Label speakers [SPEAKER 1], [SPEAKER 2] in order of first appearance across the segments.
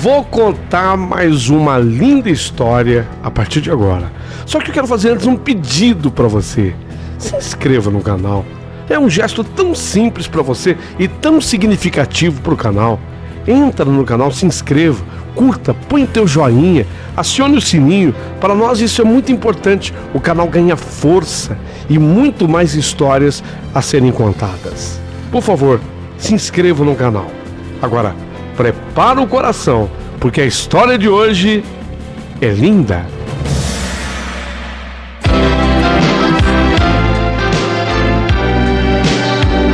[SPEAKER 1] Vou contar mais uma linda história a partir de agora. Só que eu quero fazer antes um pedido para você. Se inscreva no canal. É um gesto tão simples para você e tão significativo para o canal. Entra no canal, se inscreva, curta, põe teu joinha, acione o sininho. Para nós isso é muito importante. O canal ganha força e muito mais histórias a serem contadas. Por favor, se inscreva no canal. Agora, prepara o coração, porque a história de hoje é linda.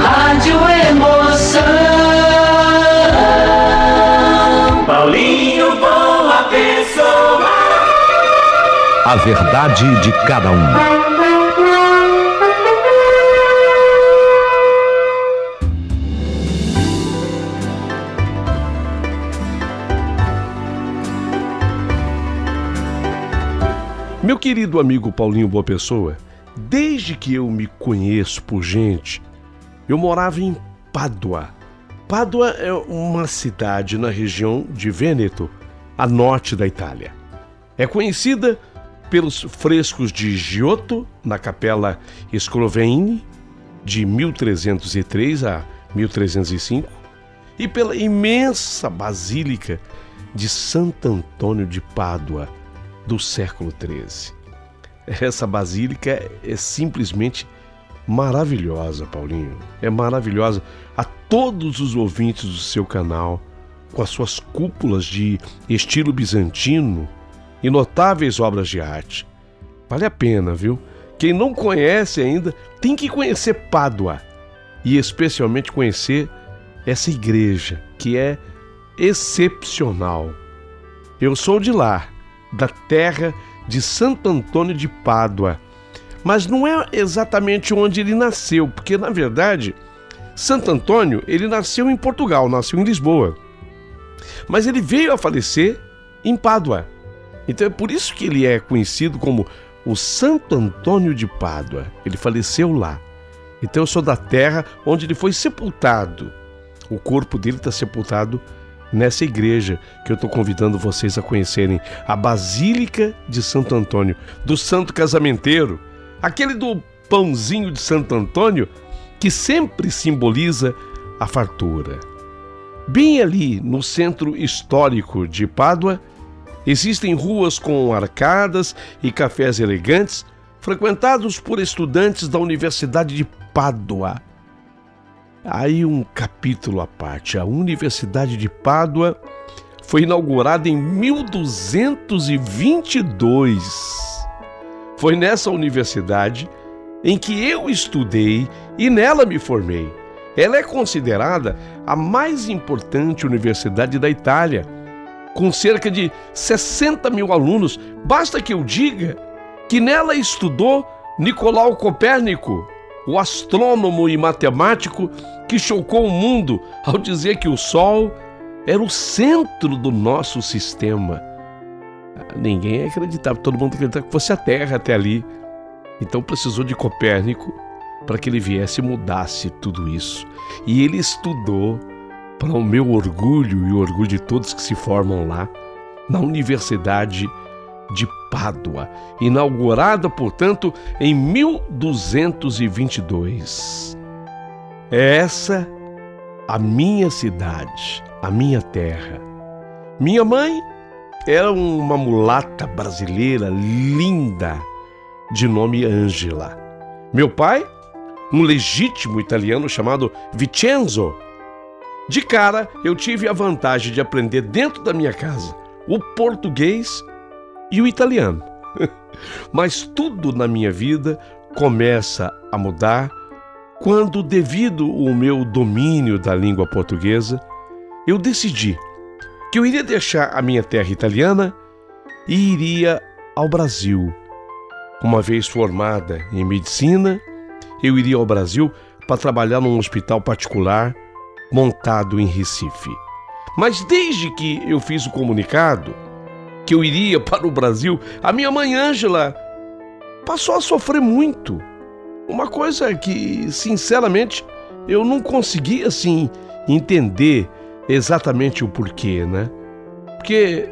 [SPEAKER 2] Rádio Emoção. Paulinho Boa Pessoa.
[SPEAKER 3] A verdade de cada um.
[SPEAKER 1] Meu querido amigo Paulinho Boa Pessoa, desde que eu me conheço por gente, eu morava em Pádua. Pádua é uma cidade na região de Vêneto, a norte da Itália. É conhecida pelos frescos de Giotto, na Capela Scrovegni, de 1303 a 1305, e pela imensa Basílica de Santo Antônio de Pádua, do século XIII. Essa basílica é simplesmente maravilhosa, Paulinho. É maravilhosa. A todos os ouvintes do seu canal, com as suas cúpulas de estilo bizantino e notáveis obras de arte. Vale a pena, viu? Quem não conhece ainda tem que conhecer Pádua e especialmente conhecer essa igreja, que é excepcional. Eu sou de lá, da terra de Santo Antônio de Pádua, mas não é exatamente onde ele nasceu, porque na verdade Santo Antônio ele nasceu em Portugal, nasceu em Lisboa, mas ele veio a falecer em Pádua. Então é por isso que ele é conhecido como o Santo Antônio de Pádua. Ele faleceu lá. Então eu sou da terra onde ele foi sepultado. O corpo dele está sepultado nessa igreja que eu estou convidando vocês a conhecerem, a Basílica de Santo Antônio, do Santo Casamenteiro, aquele do pãozinho de Santo Antônio, que sempre simboliza a fartura. Bem ali no centro histórico de Pádua, existem ruas com arcadas e cafés elegantes, frequentados por estudantes da Universidade de Pádua. Aí um capítulo à parte. A Universidade de Pádua foi inaugurada em 1222. Foi nessa universidade em que eu estudei e nela me formei. Ela é considerada a mais importante universidade da Itália, com cerca de 60 mil alunos. Basta que eu diga que nela estudou Nicolau Copérnico, o astrônomo e matemático que chocou o mundo ao dizer que o Sol era o centro do nosso sistema. Ninguém acreditava, todo mundo acreditava que fosse a Terra até ali. Então precisou de Copérnico para que ele viesse e mudasse tudo isso. E ele estudou, para o meu orgulho e o orgulho de todos que se formam lá, na Universidade de Pádua, inaugurada, portanto, em 1222. É essa a minha cidade, a minha terra. Minha mãe era uma mulata brasileira linda, de nome Ângela. Meu pai, um legítimo italiano chamado Vincenzo. De cara, eu tive a vantagem de aprender dentro da minha casa o português e o italiano. Mas tudo na minha vida começa a mudar quando, devido ao meu domínio da língua portuguesa, eu decidi que eu iria deixar a minha terra italiana e iria ao Brasil. Uma vez formada em medicina, eu iria ao Brasil para trabalhar num hospital particular montado em Recife. Mas desde que eu fiz o comunicado que eu iria para o Brasil, a minha mãe Ângela passou a sofrer muito. Uma coisa que, sinceramente, eu não conseguia, assim, entender exatamente o porquê, né? porque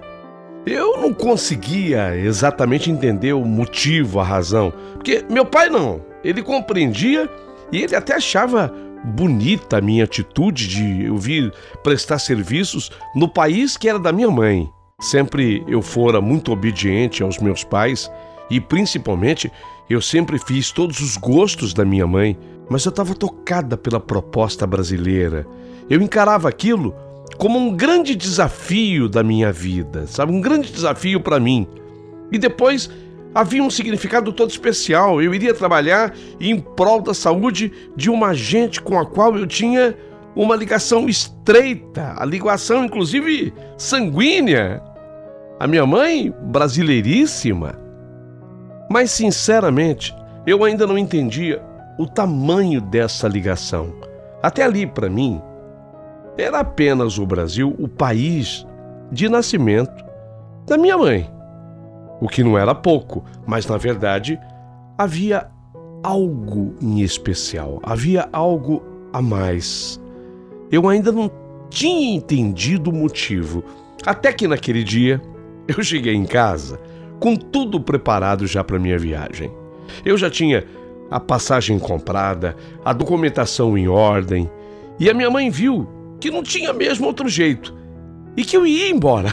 [SPEAKER 1] eu não conseguia exatamente entender o motivo, a razão. Porque meu pai não, ele compreendia e ele até achava bonita a minha atitude de eu vir prestar serviços no país que era da minha mãe. Sempre eu fora muito obediente aos meus pais e principalmente eu sempre fiz todos os gostos da minha mãe, mas eu estava tocada pela proposta brasileira. Eu encarava aquilo como um grande desafio da minha vida, sabe? Um grande desafio para mim. E depois havia um significado todo especial. Eu iria trabalhar em prol da saúde de uma gente com a qual eu tinha uma ligação estreita, a ligação inclusive sanguínea. A minha mãe, brasileiríssima. Mas, sinceramente, eu ainda não entendia o tamanho dessa ligação. Até ali, para mim, era apenas o Brasil o país de nascimento da minha mãe. O que não era pouco, mas, na verdade, havia algo em especial. Havia algo a mais. Eu ainda não tinha entendido o motivo. Até que naquele dia, eu cheguei em casa com tudo preparado já para minha viagem. Eu já tinha a passagem comprada, a documentação em ordem, e a minha mãe viu que não tinha mesmo outro jeito e que eu ia embora,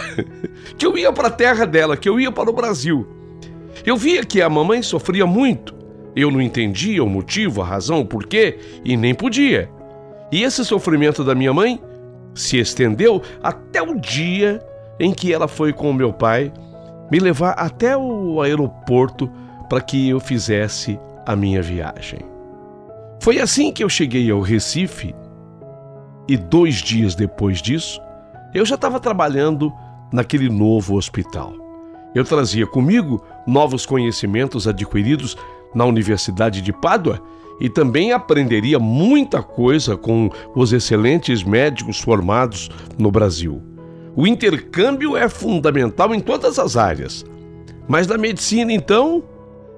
[SPEAKER 1] que eu ia para a terra dela, que eu ia para o Brasil. Eu via que a mamãe sofria muito. Eu não entendia o motivo, a razão, o porquê e nem podia. E esse sofrimento da minha mãe se estendeu até o dia em que ela foi com o meu pai me levar até o aeroporto para que eu fizesse a minha viagem. Foi assim que eu cheguei ao Recife e 2 dias depois disso, eu já estava trabalhando naquele novo hospital. Eu trazia comigo novos conhecimentos adquiridos na Universidade de Pádua e também aprenderia muita coisa com os excelentes médicos formados no Brasil. O intercâmbio é fundamental em todas as áreas, mas na medicina, então,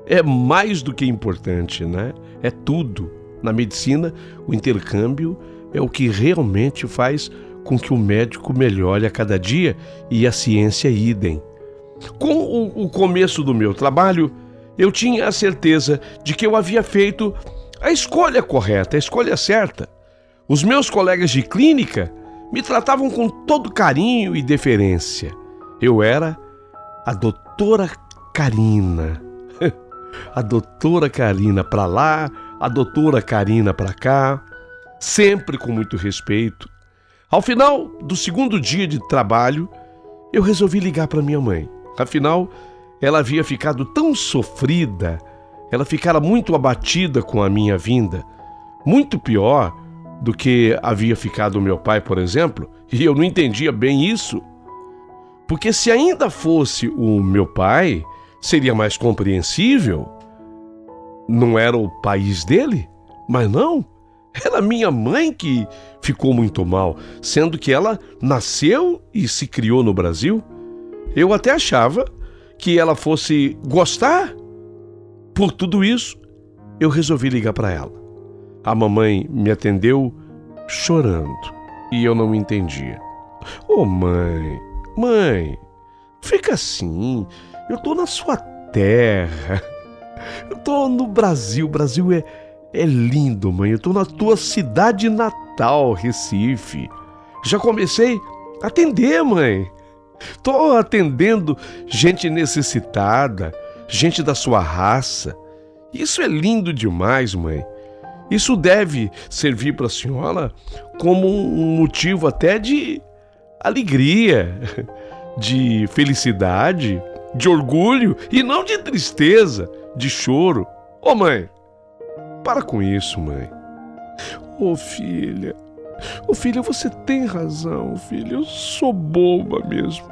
[SPEAKER 1] é mais do que importante, né? É tudo. Na medicina, o intercâmbio é o que realmente faz com que o médico melhore a cada dia e a ciência idem. Com o começo do meu trabalho, eu tinha a certeza de que eu havia feito a escolha correta, a escolha certa. Os meus colegas de clínica me tratavam com todo carinho e deferência. Eu era a doutora Carina. A doutora Carina para lá, a doutora Carina para cá, sempre com muito respeito. Ao final do 2º dia de trabalho, eu resolvi ligar para minha mãe. Afinal, ela havia ficado tão sofrida, ela ficara muito abatida com a minha vinda, muito pior do que havia ficado o meu pai, por exemplo, e eu não entendia bem isso. Porque se ainda fosse o meu pai, seria mais compreensível. Não era o país dele, mas não, era minha mãe que ficou muito mal, sendo que ela nasceu e se criou no Brasil. Eu até achava que ela fosse gostar. Por tudo isso, eu resolvi ligar para ela. A mamãe me atendeu chorando e eu não entendia. Ô mãe, fica assim, eu tô na sua terra, eu tô no Brasil, o Brasil é lindo, mãe, eu tô na tua cidade natal, Recife. Já comecei a atender, mãe, tô atendendo gente necessitada, gente da sua raça. Isso é lindo demais, mãe. Isso deve servir para a senhora como um motivo até de alegria, de felicidade, de orgulho e não de tristeza, de choro. Ô mãe, para com isso, mãe. Ô filha, você tem razão, filha, eu sou boba mesmo.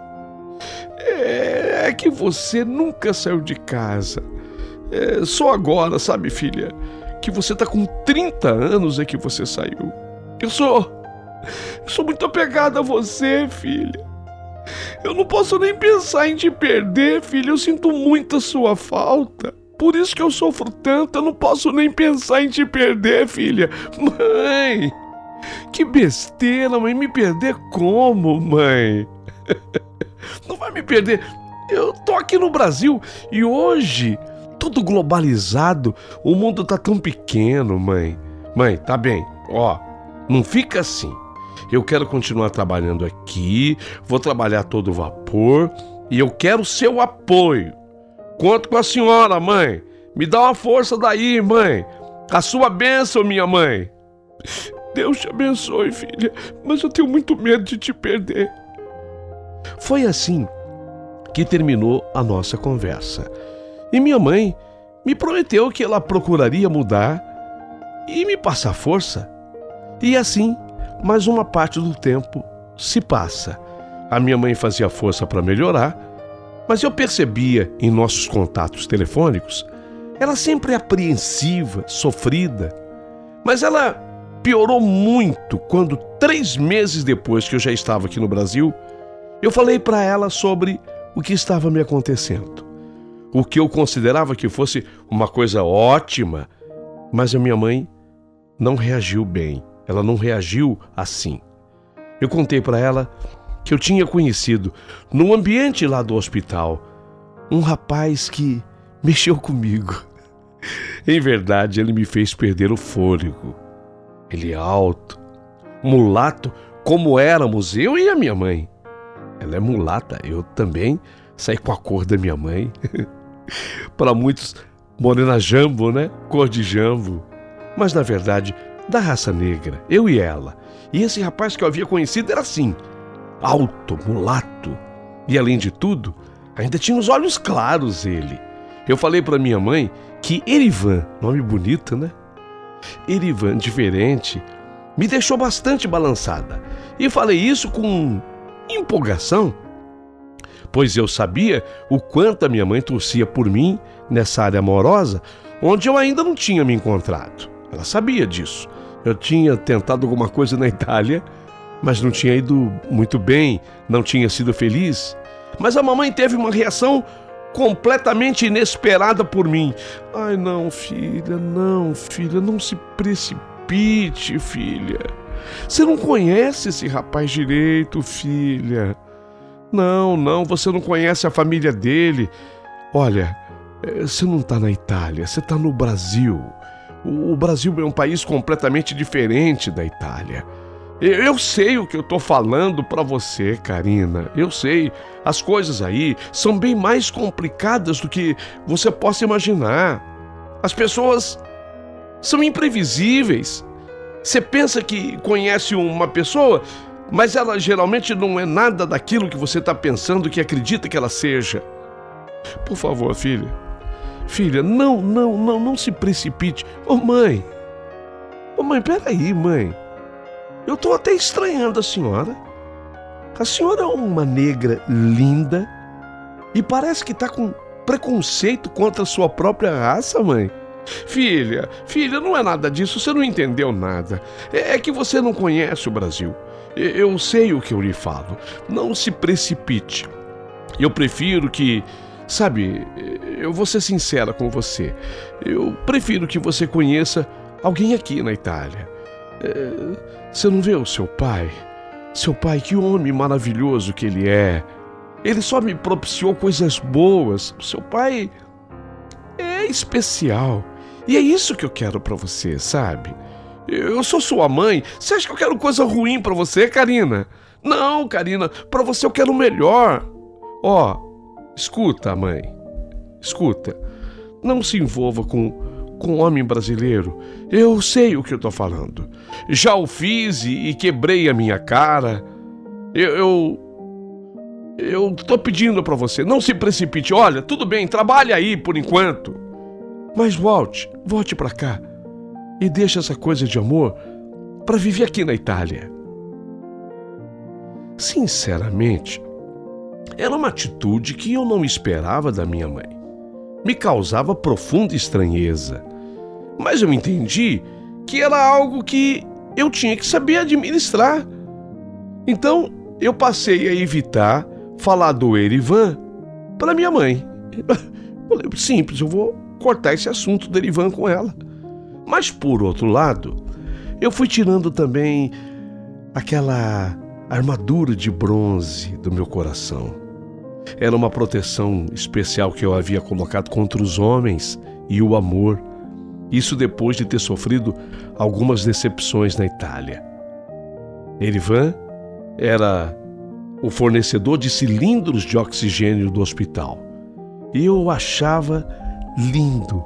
[SPEAKER 1] É que você nunca saiu de casa. Só agora, sabe, filha, que você tá com 30 anos é que você saiu. Eu sou muito apegada a você, filha. Eu não posso nem pensar em te perder, filha. Eu sinto muito a sua falta. Por isso que eu sofro tanto. Eu não posso nem pensar em te perder, filha. Mãe, que besteira, mãe. Me perder como, mãe? não vai me perder. Eu tô aqui no Brasil e hoje, tudo globalizado, o mundo tá tão pequeno, mãe. Mãe, tá bem, ó, não fica assim. Eu quero continuar trabalhando aqui, vou trabalhar todo vapor e eu quero seu apoio. Conto com a senhora, mãe. Me dá uma força daí, mãe. A sua bênção, minha mãe. Deus te abençoe, filha, mas eu tenho muito medo de te perder. Foi assim que terminou a nossa conversa. E minha mãe me prometeu que ela procuraria mudar e me passar força. E assim, mais uma parte do tempo se passa. A minha mãe fazia força para melhorar, mas eu percebia em nossos contatos telefônicos ela sempre apreensiva, sofrida. Mas ela piorou muito quando, 3 meses depois que eu já estava aqui no Brasil, eu falei para ela sobre o que estava me acontecendo. O que eu considerava que fosse uma coisa ótima, mas a minha mãe não reagiu bem. Ela não reagiu assim. Eu contei para ela que eu tinha conhecido, no ambiente lá do hospital, um rapaz que mexeu comigo. Em verdade, ele me fez perder o fôlego. Ele é alto, mulato, como éramos eu e a minha mãe. Ela é mulata, eu também saí com a cor da minha mãe. Para muitos, morena jambo, né? Cor de jambo. Mas, na verdade, da raça negra, eu e ela. E esse rapaz que eu havia conhecido era assim, alto, mulato. E, além de tudo, ainda tinha os olhos claros ele. Eu falei para minha mãe que Erivan, nome bonito, né? Erivan, diferente, me deixou bastante balançada. E falei isso com empolgação, pois eu sabia o quanto a minha mãe torcia por mim nessa área amorosa, onde eu ainda não tinha me encontrado. Ela sabia disso. Eu tinha tentado alguma coisa na Itália, mas não tinha ido muito bem, não tinha sido feliz. Mas a mamãe teve uma reação completamente inesperada por mim. Ai, não, filha, não se precipite, filha. Você não conhece esse rapaz direito, filha. Não, você não conhece a família dele. Olha, você não está na Itália, você está no Brasil. O Brasil é um país completamente diferente da Itália. Eu sei o que eu tô falando pra você, Karina. Eu sei. As coisas aí são bem mais complicadas do que você possa imaginar. As pessoas são imprevisíveis. Você pensa que conhece uma pessoa, mas ela geralmente não é nada daquilo que você tá pensando que acredita que ela seja. Por favor, filha. Filha, não se precipite. Ô, mãe, peraí, mãe. Eu tô até estranhando a senhora. A senhora é uma negra linda e parece que tá com preconceito contra a sua própria raça, mãe. Filha, não é nada disso, você não entendeu nada. É que você não conhece o Brasil. Eu sei o que eu lhe falo. Não se precipite. Eu prefiro que... Sabe, eu vou ser sincera com você. Eu prefiro que você conheça alguém aqui na Itália. Você não vê o seu pai? Seu pai, que homem maravilhoso que ele é. Ele só me propiciou coisas boas. O seu pai é especial. E é isso que eu quero pra você, sabe? Eu sou sua mãe. Você acha que eu quero coisa ruim pra você, Karina? Não, Karina, pra você eu quero o melhor. Ó, escuta, mãe. Escuta. Não se envolva com homem brasileiro. Eu sei o que eu tô falando. Já o fiz e quebrei a minha cara. Eu tô pedindo pra você, não se precipite. Olha, tudo bem, trabalhe aí por enquanto. Mas volte pra cá e deixe essa coisa de amor pra viver aqui na Itália. Sinceramente, era uma atitude que eu não esperava da minha mãe. Me causava profunda estranheza. Mas eu entendi que era algo que eu tinha que saber administrar. Então, eu passei a evitar falar do Erivan para minha mãe. Simples, eu vou cortar esse assunto do Erivan com ela. Mas, por outro lado, eu fui tirando também aquela armadura de bronze do meu coração. Era uma proteção especial que eu havia colocado contra os homens e o amor. Isso depois de ter sofrido algumas decepções na Itália. Erivan era o fornecedor de cilindros de oxigênio do hospital. E eu o achava lindo.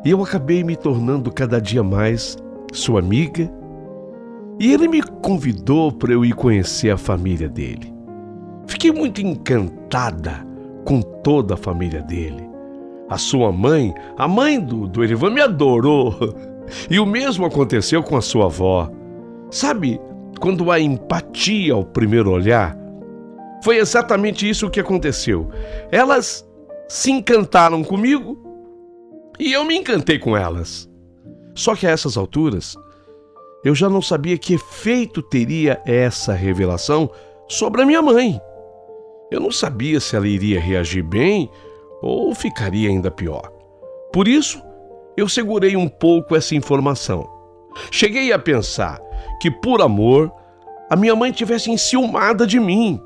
[SPEAKER 1] E eu acabei me tornando cada dia mais sua amiga. E ele me convidou para eu ir conhecer a família dele. Fiquei muito encantada com toda a família dele. A sua mãe, a mãe do Erivan, me adorou. E o mesmo aconteceu com a sua avó. Sabe, quando há empatia ao primeiro olhar? Foi exatamente isso que aconteceu. Elas se encantaram comigo e eu me encantei com elas. Só que a essas alturas, eu já não sabia que efeito teria essa revelação sobre a minha mãe. Eu não sabia se ela iria reagir bem ou ficaria ainda pior. Por isso, eu segurei um pouco essa informação. Cheguei a pensar que, por amor, a minha mãe tivesse enciumada de mim.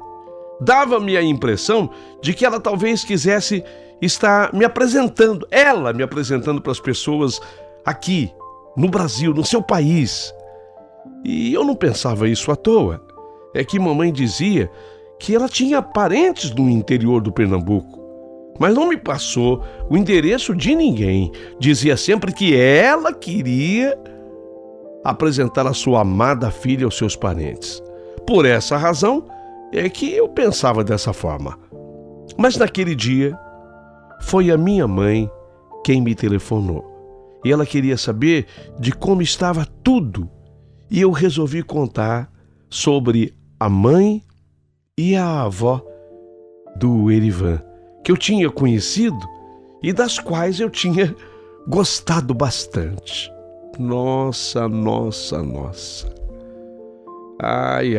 [SPEAKER 1] Dava-me a impressão de que ela talvez quisesse estar me apresentando para as pessoas aqui, no Brasil, no seu país. E eu não pensava isso à toa. É que mamãe dizia que ela tinha parentes no interior do Pernambuco, mas não me passou o endereço de ninguém. Dizia sempre que ela queria apresentar a sua amada filha aos seus parentes. Por essa razão é que eu pensava dessa forma. Mas naquele dia, foi a minha mãe quem me telefonou. E ela queria saber de como estava tudo. E eu resolvi contar sobre a mãe e a avó do Erivan, que eu tinha conhecido e das quais eu tinha gostado bastante. Nossa. Ai.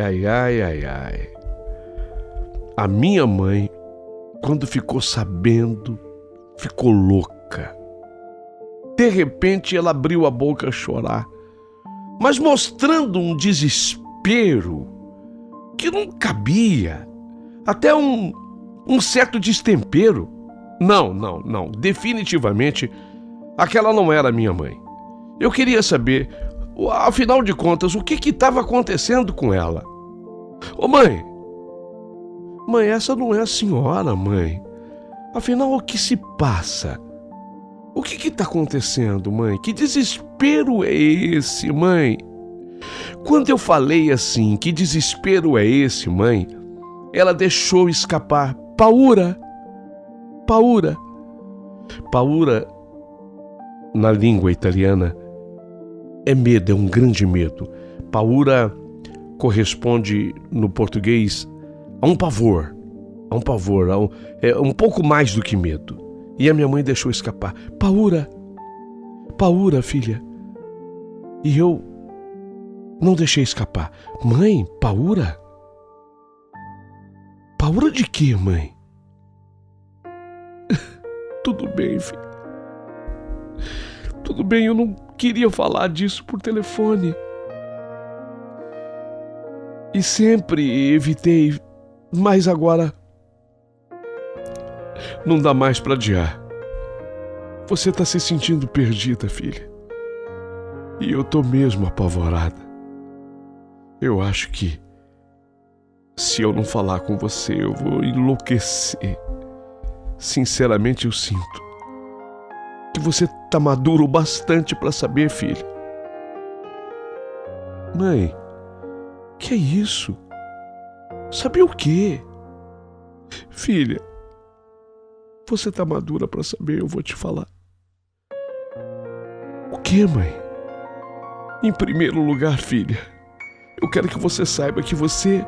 [SPEAKER 1] A minha mãe, quando ficou sabendo, ficou louca. De repente, ela abriu a boca a chorar, mas mostrando um desespero que não cabia, até um certo destempero. Não, definitivamente, aquela não era minha mãe. Eu queria saber, afinal de contas, o que estava acontecendo com ela. Ô mãe, essa não é a senhora, mãe. Afinal, o que se passa? O que está acontecendo, mãe? Que desespero é esse, mãe? Quando eu falei assim, que desespero é esse, mãe? Ela deixou escapar. Paura. Paura, na língua italiana, é medo, é um grande medo. Paura corresponde no português a um pavor. É um pouco mais do que medo. E a minha mãe deixou escapar. Paura, filha. E eu não deixei escapar. Mãe, paura? Paura de quê, mãe? Tudo bem, filha. Tudo bem, eu não queria falar disso por telefone. E sempre evitei, mas agora não dá mais para adiar. Você tá se sentindo perdida, filha. E eu tô mesmo apavorada. Eu acho que se eu não falar com você, eu vou enlouquecer. Sinceramente, eu sinto que você tá maduro o bastante para saber, filha. Mãe, que é isso? Saber o quê? Filha, você tá madura para saber, eu vou te falar. O quê, mãe? Em primeiro lugar, filha, eu quero que você saiba que você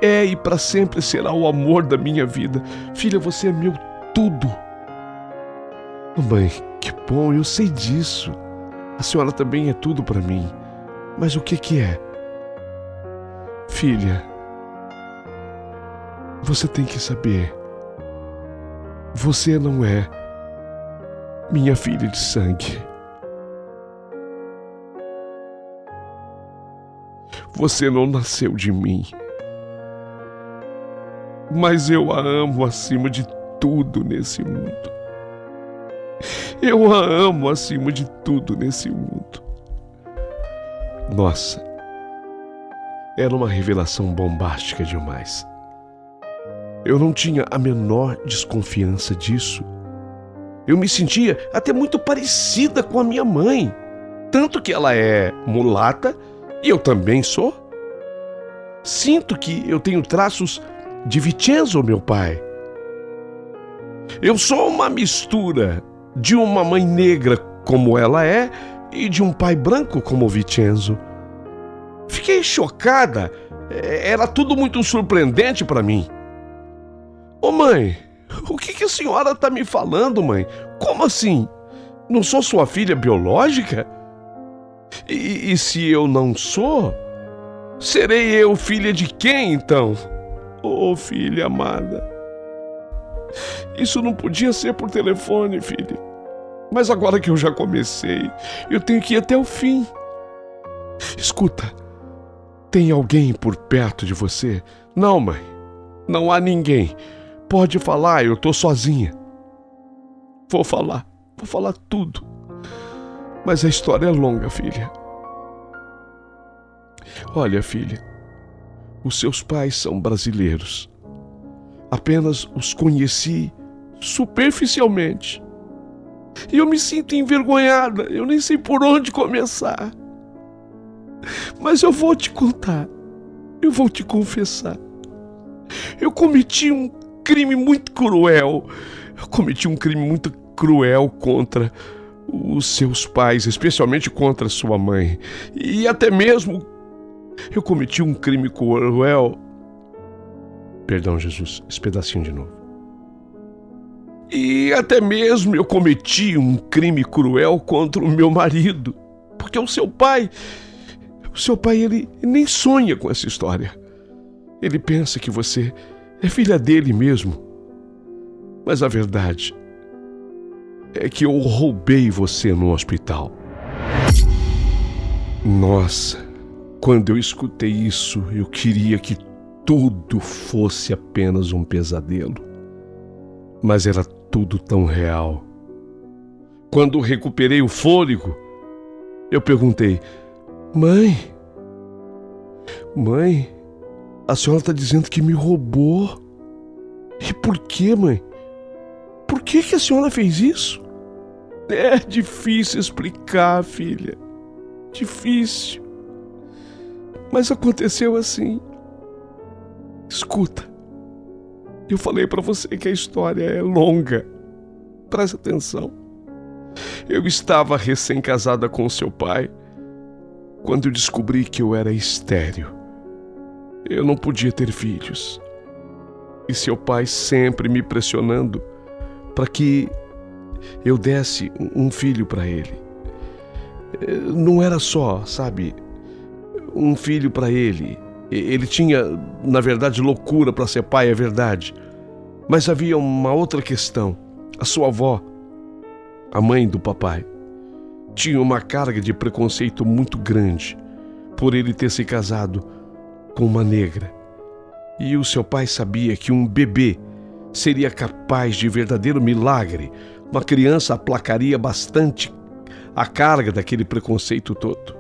[SPEAKER 1] é e para sempre será o amor da minha vida. Filha, você é meu tudo. Mãe, que bom, eu sei disso. A senhora também é tudo para mim. Mas o que é? Filha, você tem que saber. Você não é minha filha de sangue. Você não nasceu de mim. mas eu a amo acima de tudo nesse mundo. Eu a amo acima de tudo nesse mundo. Nossa, era uma revelação bombástica demais. Eu não tinha a menor desconfiança disso. Eu me sentia até muito parecida com a minha mãe, tanto que ela é mulata e eu também sou. Sinto que eu tenho traços de Vincenzo, meu pai. Eu sou uma mistura de uma mãe negra como ela é e de um pai branco como o Vincenzo. Fiquei chocada. Era tudo muito surpreendente para mim. Ô mãe, o que a senhora está me falando, mãe? Como assim? Não sou sua filha biológica? E se eu não sou, serei eu filha de quem então? Oh, filha amada. Isso não podia ser por telefone, filha. Mas agora que eu já comecei, eu tenho que ir até o fim. Escuta, tem alguém por perto de você? Não, mãe, não há ninguém. Pode falar, eu tô sozinha. Vou falar tudo. Mas a história é longa, filha. Olha, filha, os seus pais são brasileiros. Apenas os conheci superficialmente. E eu me sinto envergonhada, eu nem sei por onde começar. Mas eu vou te contar, eu vou te confessar. Eu cometi um crime muito cruel. Eu cometi um crime muito cruel contra os seus pais, especialmente contra sua mãe. E até mesmo eu cometi um crime cruel. Perdão, Jesus, esse pedacinho de novo. E até mesmo eu cometi um crime cruel contra o meu marido. Porque o seu pai, ele nem sonha com essa história. Ele pensa que você é filha dele mesmo. Mas a verdade é que eu roubei você no hospital. Nossa, quando eu escutei isso, eu queria que tudo fosse apenas um pesadelo. Mas era tudo tão real. Quando recuperei o fôlego, eu perguntei: Mãe, a senhora está dizendo que me roubou. E por quê, mãe? Por que a senhora fez isso? É difícil explicar, filha. Difícil. Mas aconteceu assim. Escuta. Eu falei para você que a história é longa. Presta atenção. Eu estava recém-casada com seu pai quando eu descobri que eu era estéril. Eu não podia ter filhos. E seu pai sempre me pressionando para que eu desse um filho para ele. Não era só, sabe, um filho para ele. Ele tinha, na verdade, loucura para ser pai, é verdade. Mas havia uma outra questão. A sua avó, a mãe do papai, tinha uma carga de preconceito muito grande por ele ter se casado com uma negra. E o seu pai sabia que um bebê seria capaz de verdadeiro milagre. Uma criança aplacaria bastante a carga daquele preconceito todo.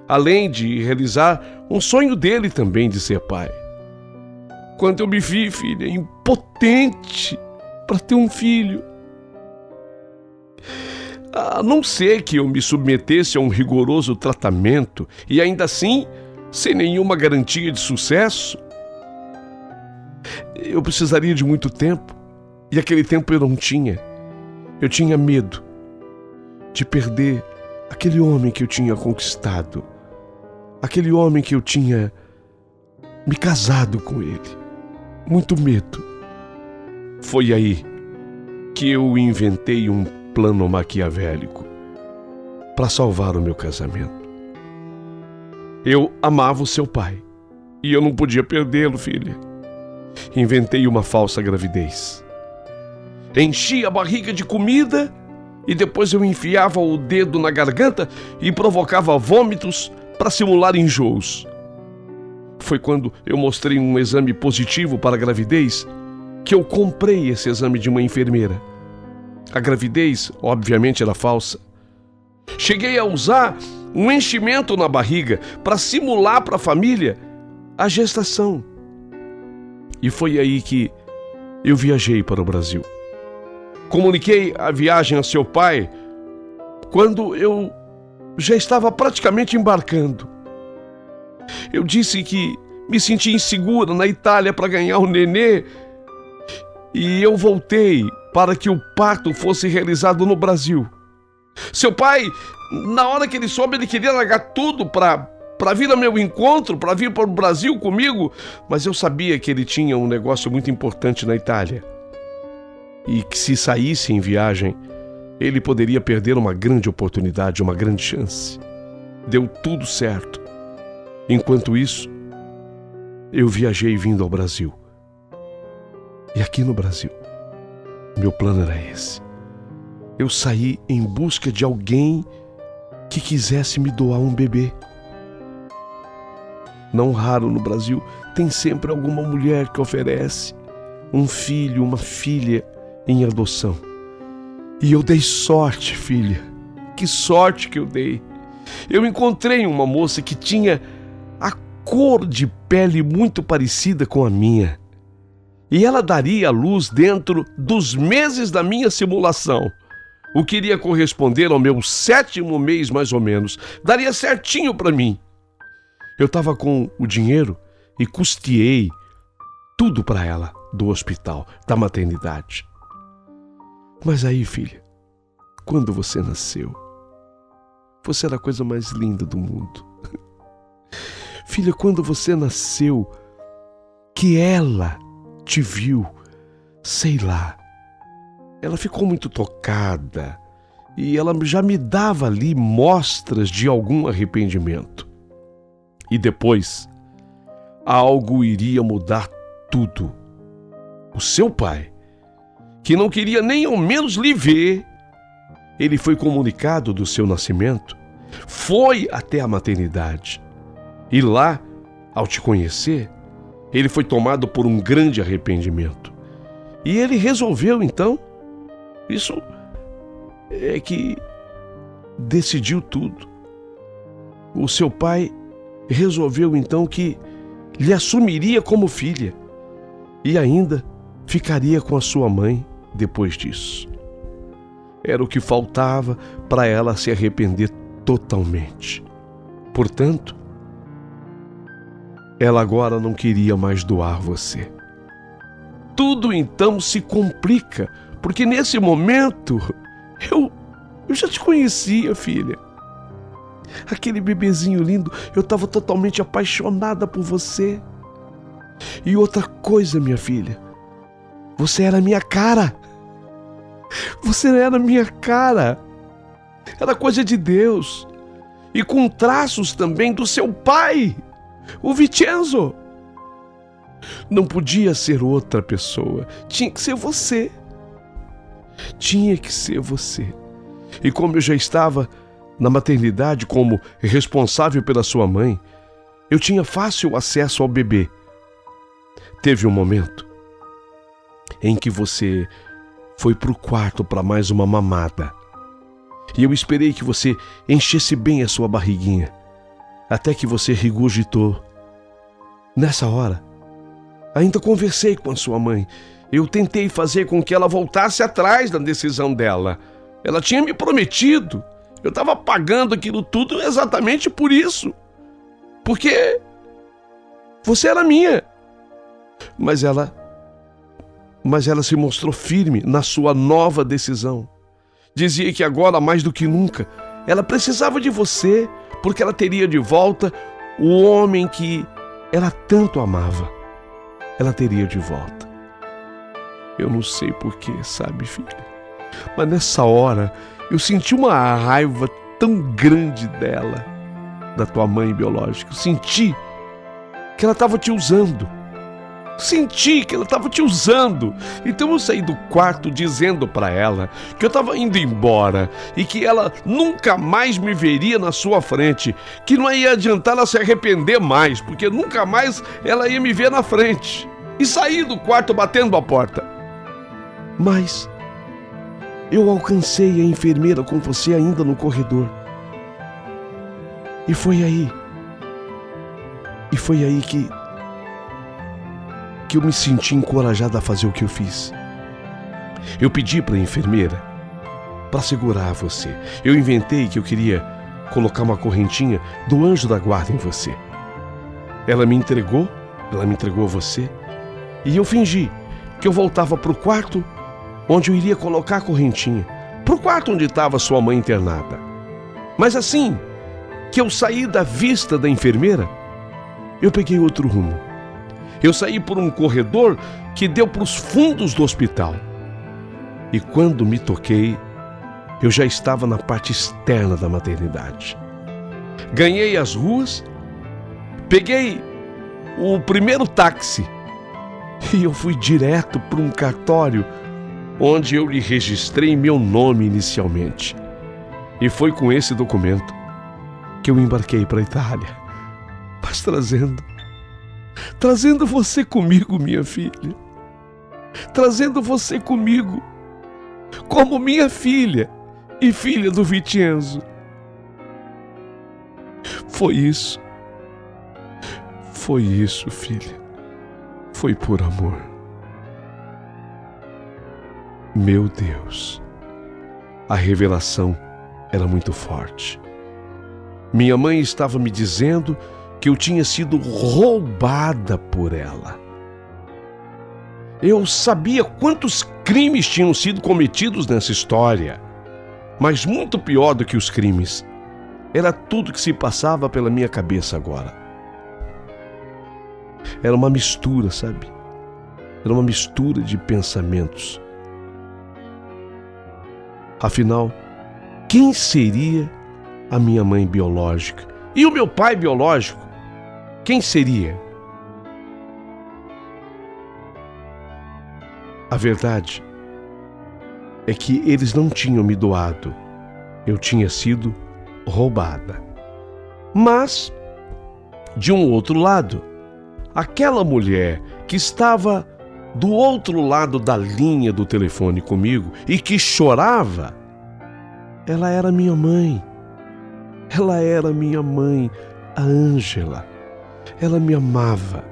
[SPEAKER 1] Além de realizar um sonho dele também de ser pai. Quando eu me vi, filha, impotente para ter um filho, a não ser que eu me submetesse a um rigoroso tratamento e ainda assim, sem nenhuma garantia de sucesso, eu precisaria de muito tempo. E aquele tempo eu não tinha. Eu tinha medo de perder aquele homem que eu tinha conquistado. Aquele homem que eu tinha me casado com ele. Muito medo. Foi aí que eu inventei um plano maquiavélico para salvar o meu casamento. Eu amava o seu pai e eu não podia perdê-lo, filha. Inventei uma falsa gravidez. Enchi a barriga de comida e depois eu enfiava o dedo na garganta e provocava vômitos para simular enjoos. Foi quando eu mostrei um exame positivo para a gravidez que eu comprei esse exame de uma enfermeira. A gravidez, obviamente, era falsa. Cheguei a usar um enchimento na barriga para simular para a família a gestação. E foi aí que eu viajei para o Brasil. Comuniquei a viagem a seu pai quando eu já estava praticamente embarcando. Eu disse que me sentia insegura na Itália para ganhar o nenê e eu voltei para que o parto fosse realizado no Brasil. Seu pai, na hora que ele soube, ele queria largar tudo para vir ao meu encontro, para vir para o Brasil comigo, mas eu sabia que ele tinha um negócio muito importante na Itália e que se saísse em viagem, ele poderia perder uma grande oportunidade, uma grande chance. Deu tudo certo. Enquanto isso, eu viajei vindo ao Brasil. E aqui no Brasil, meu plano era esse. Eu saí em busca de alguém que quisesse me doar um bebê. Não raro no Brasil, tem sempre alguma mulher que oferece um filho, uma filha em adoção. E eu dei sorte, filha. Que sorte que eu dei. Eu encontrei uma moça que tinha a cor de pele muito parecida com a minha. E ela daria à luz dentro dos meses da minha simulação, o que iria corresponder ao meu 7º mês, mais ou menos. Daria certinho para mim. Eu estava com o dinheiro e custeei tudo para ela, do hospital, da maternidade. Mas aí, filha, quando você nasceu, você era a coisa mais linda do mundo. Filha, quando você nasceu, que ela te viu, sei lá, ela ficou muito tocada e ela já me dava ali mostras de algum arrependimento. E depois, algo iria mudar tudo. O seu pai, que não queria nem ao menos lhe ver, ele foi comunicado do seu nascimento, foi até a maternidade. E lá, ao te conhecer, ele foi tomado por um grande arrependimento. E ele resolveu, então, isso é que decidiu tudo. O seu pai resolveu, então, que lhe assumiria como filha e ainda ficaria com a sua mãe depois disso. Era o que faltava para ela se arrepender totalmente. Portanto, ela agora não queria mais doar você. Tudo então se complica, porque nesse momento eu já te conhecia, filha. Aquele bebezinho lindo, eu estava totalmente apaixonada por você. E outra coisa, minha filha, você era minha cara. Você era minha cara. Era coisa de Deus. E com traços também do seu pai, o Vincenzo. Não podia ser outra pessoa. Tinha que ser você. Tinha que ser você. E como eu já estava na maternidade como responsável pela sua mãe, eu tinha fácil acesso ao bebê. Teve um momento em que você foi para o quarto para mais uma mamada. E eu esperei que você enchesse bem a sua barriguinha, até que você regurgitou. Nessa hora, ainda conversei com a sua mãe. Eu tentei fazer com que ela voltasse atrás da decisão dela. Ela tinha me prometido. Eu estava pagando aquilo tudo exatamente por isso. Porque você era minha. Mas ela se mostrou firme na sua nova decisão. Dizia que agora, mais do que nunca, ela precisava de você, porque ela teria de volta o homem que ela tanto amava. Ela teria de volta. Eu não sei porquê, sabe, filha? Mas nessa hora, eu senti uma raiva tão grande dela, da tua mãe biológica. Eu senti que ela estava te usando. senti que ela estava te usando. Então eu saí do quarto dizendo para ela que eu estava indo embora e que ela nunca mais me veria na sua frente, que não ia adiantar ela se arrepender mais, porque nunca mais ela ia me ver na frente. E saí do quarto batendo a porta. Mas eu alcancei a enfermeira com você ainda no corredor. E foi aí que eu me senti encorajado a fazer o que eu fiz. Eu pedi para a enfermeira para segurar você. Eu inventei que eu queria colocar uma correntinha do anjo da guarda em você. Ela me entregou você, e eu fingi que eu voltava para o quarto onde eu iria colocar a correntinha, para o quarto onde estava sua mãe internada. Mas assim que eu saí da vista da enfermeira, eu peguei outro rumo. Eu saí por um corredor que deu para os fundos do hospital. E quando me toquei, eu já estava na parte externa da maternidade. Ganhei as ruas, peguei o primeiro táxi e eu fui direto para um cartório onde eu lhe registrei meu nome inicialmente. E foi com esse documento que eu embarquei para a Itália, mas trazendo você comigo, minha filha. Trazendo você comigo como minha filha e filha do Vincenzo. Foi isso, filha. Foi por amor. Meu Deus, a revelação era muito forte. Minha mãe estava me dizendo que eu tinha sido roubada por ela. Eu sabia quantos crimes tinham sido cometidos nessa história, mas muito pior do que os crimes era tudo que se passava pela minha cabeça agora. Era uma mistura, sabe? Era uma mistura de pensamentos. Afinal, quem seria a minha mãe biológica? E o meu pai biológico? Quem seria? A verdade é que eles não tinham me doado. Eu tinha sido roubada. Mas, de um outro lado, aquela mulher que estava do outro lado da linha do telefone comigo e que chorava, ela era minha mãe. Ela era minha mãe, a Ângela. Ela me amava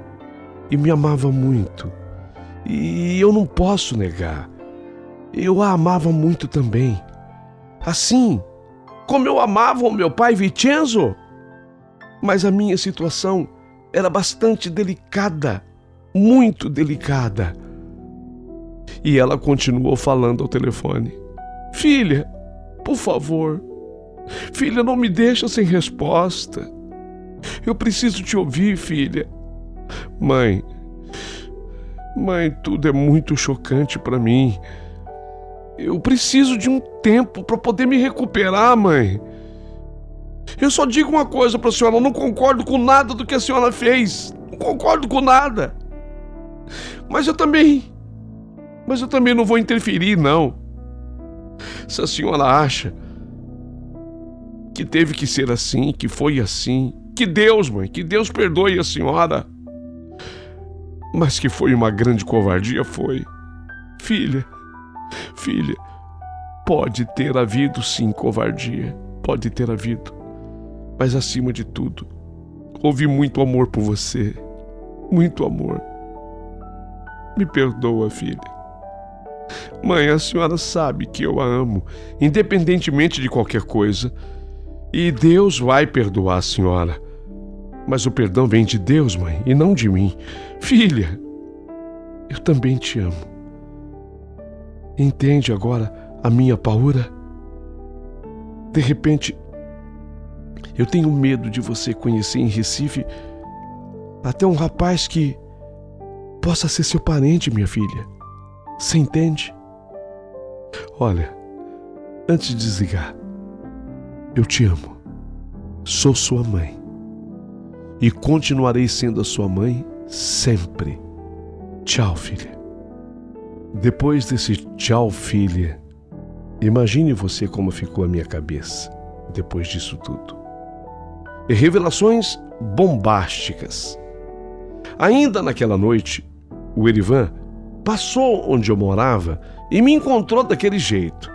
[SPEAKER 1] e me amava muito. E eu não posso negar. Eu a amava muito também. Assim como eu amava o meu pai Vincenzo. Mas a minha situação era bastante delicada, muito delicada. E ela continuou falando ao telefone. Filha, por favor. Filha, não me deixa sem resposta. Eu preciso te ouvir, filha. Mãe, tudo é muito chocante para mim. Eu preciso de um tempo para poder me recuperar, mãe. Eu só digo uma coisa para a senhora, eu não concordo com nada do que a senhora fez. Não concordo com nada. Mas eu também não vou interferir, não. Se a senhora acha que teve que ser assim, que foi assim, que Deus, mãe, que Deus perdoe a senhora. Mas que foi uma grande covardia, foi. Filha, pode ter havido sim covardia, pode ter havido. Mas acima de tudo, houve muito amor por você, muito amor. Me perdoa, filha. Mãe, a senhora sabe que eu a amo, independentemente de qualquer coisa. E Deus vai perdoar a senhora. Mas o perdão vem de Deus, mãe, e não de mim. Filha, eu também te amo. Entende agora a minha paura? De repente, eu tenho medo de você conhecer em Recife até um rapaz que possa ser seu parente, minha filha. Você entende? Olha, antes de desligar, eu te amo. Sou sua mãe. E continuarei sendo a sua mãe sempre. Tchau, filha. Depois desse tchau, filha, imagine você como ficou a minha cabeça depois disso tudo. E revelações bombásticas. Ainda naquela noite, o Erivan passou onde eu morava e me encontrou daquele jeito.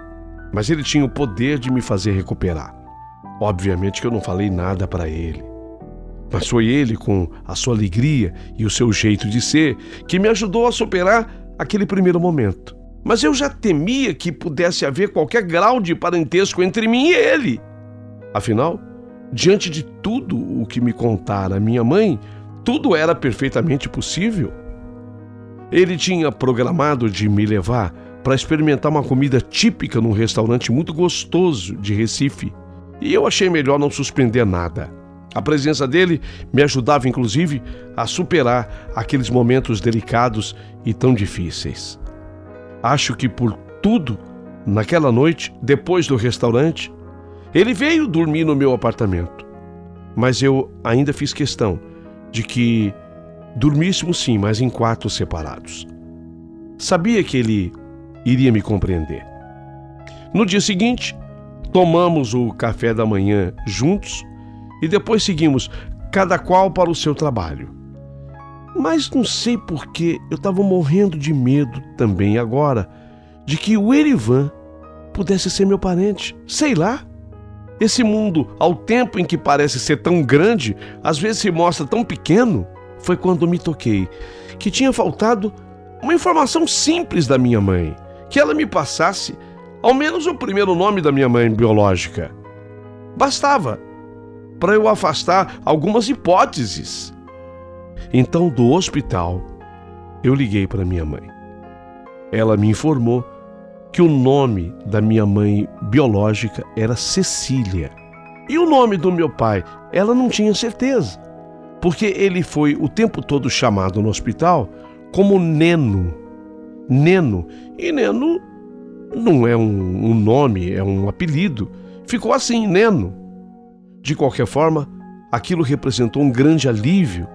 [SPEAKER 1] Mas ele tinha o poder de me fazer recuperar. Obviamente que eu não falei nada para ele. Mas foi ele, com a sua alegria e o seu jeito de ser, que me ajudou a superar aquele primeiro momento. Mas eu já temia que pudesse haver qualquer grau de parentesco entre mim e ele. Afinal, diante de tudo o que me contara minha mãe, tudo era perfeitamente possível. Ele tinha programado de me levar para experimentar uma comida típica num restaurante muito gostoso de Recife. E eu achei melhor não suspender nada. A presença dele me ajudava, inclusive, a superar aqueles momentos delicados e tão difíceis. Acho que por tudo, naquela noite, depois do restaurante, ele veio dormir no meu apartamento. Mas eu ainda fiz questão de que dormíssemos sim, mas em quartos separados. Sabia que ele iria me compreender. No dia seguinte, tomamos o café da manhã juntos e depois seguimos, cada qual para o seu trabalho. Mas não sei por que eu estava morrendo de medo também agora de que o Erivan pudesse ser meu parente. Sei lá. Esse mundo, ao tempo em que parece ser tão grande, às vezes se mostra tão pequeno. Foi quando me toquei que tinha faltado uma informação simples da minha mãe, que ela me passasse ao menos o primeiro nome da minha mãe biológica. Bastava para eu afastar algumas hipóteses. Então, do hospital, eu liguei para minha mãe. Ela me informou que o nome da minha mãe biológica era Cecília. E o nome do meu pai, ela não tinha certeza, porque ele foi o tempo todo chamado no hospital como Neno. Neno. E Neno não é um nome, é um apelido. Ficou assim, Neno. De qualquer forma, aquilo representou um grande alívio,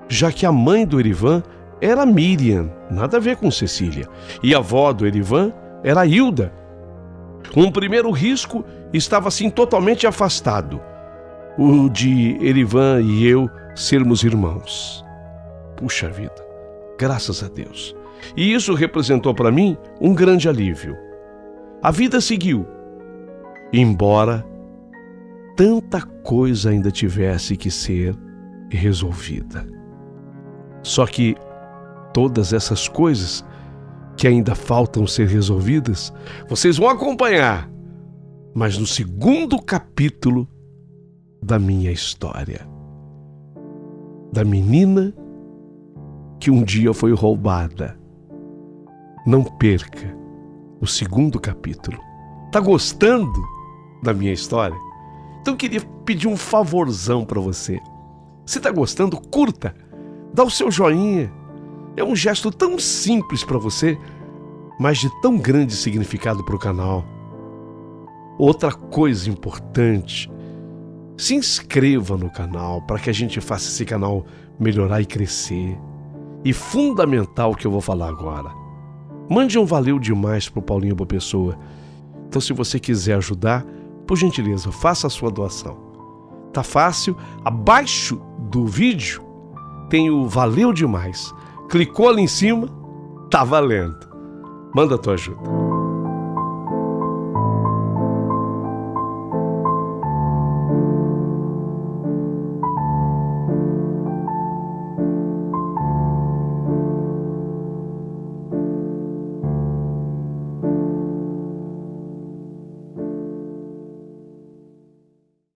[SPEAKER 1] já que a mãe do Erivan era Miriam, nada a ver com Cecília, e a avó do Erivan era Hilda. Um primeiro risco estava assim totalmente afastado, o de Erivan e eu sermos irmãos. Puxa vida, graças a Deus. E isso representou para mim um grande alívio. A vida seguiu, embora tanta coisa ainda tivesse que ser resolvida. Só que todas essas coisas que ainda faltam ser resolvidas, vocês vão acompanhar, mas no segundo capítulo da minha história. Da menina que um dia foi roubada. Não perca o segundo capítulo. Tá gostando da minha história? Então eu queria pedir um favorzão para você. Se tá gostando, curta, dá o seu joinha. É um gesto tão simples para você, mas de tão grande significado para o canal. Outra coisa importante, se inscreva no canal para que a gente faça esse canal melhorar e crescer. E fundamental que eu vou falar agora, mande um valeu demais para o Paulinho Boa Pessoa. Então, se você quiser ajudar, por gentileza, faça a sua doação. Tá fácil? Abaixo do vídeo tem o valeu demais. Clicou ali em cima, tá valendo. Manda a tua ajuda.